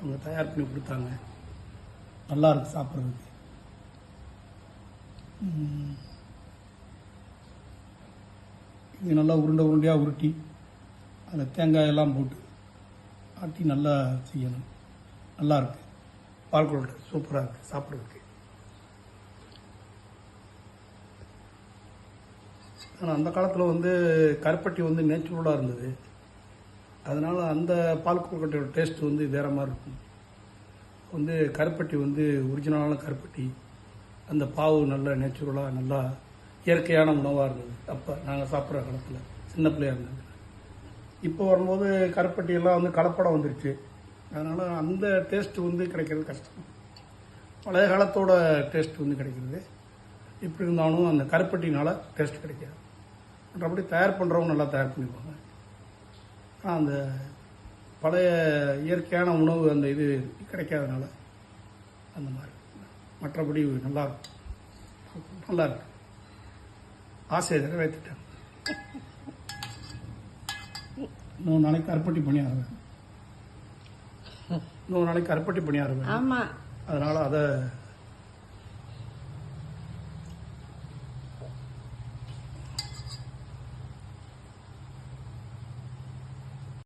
அவங்க தயார் பண்ணி கொடுத்தாங்க. நல்லா இருக்கு சாப்பிட்றதுக்கு. இது நல்லா உருண்டையாக உருட்டி அதில் தேங்காயெல்லாம் போட்டு ஆட்டி நல்லா செய்யணும். நல்லா இருக்கு. பால் கொழுக்கட்டை சூப்பராக இருக்குது சாப்பிட்றதுக்கு. ஆனால் அந்த காலத்தில் கருப்பட்டி நேச்சுரலாக இருந்தது. அதனால் அந்த பால் கொழுக்கட்டையோட டேஸ்ட்டு வேறு மாதிரி இருக்கும். கருப்பட்டி ஒரிஜினலான கருப்பட்டி, அந்த பாவு நல்ல நேச்சுரலாக நல்லா இயற்கையான உணவாக இருந்தது. அப்போ நாங்கள் சாப்பிட்ற காலத்தில் சின்ன பிள்ளையாக இருந்தது. இப்போ வரும்போது கருப்பட்டியெல்லாம் கலப்படம் வந்துருச்சு. அதனால் அந்த டேஸ்ட்டு கிடைக்கிறது கஷ்டம். பழைய காலத்தோட டேஸ்ட் கிடைக்கிறது. இப்படி இருந்தாலும் அந்த கருப்பட்டினால டேஸ்ட் கிடைக்காது. மற்றபடி தயார் பண்ணுறவங்க நல்லா தயார் பண்ணிப்பாங்க. ஆனால் அந்த பழைய இயற்கையான உணவு அந்த இது கிடைக்காதனால அந்த மாதிரி. மற்றபடி நல்லா இருக்கு. ஆசையை நிறைவேற்றிட்டேன். இன்னொரு நாளைக்கு கருப்பட்டி பணியாருவேன். அதனால் அதை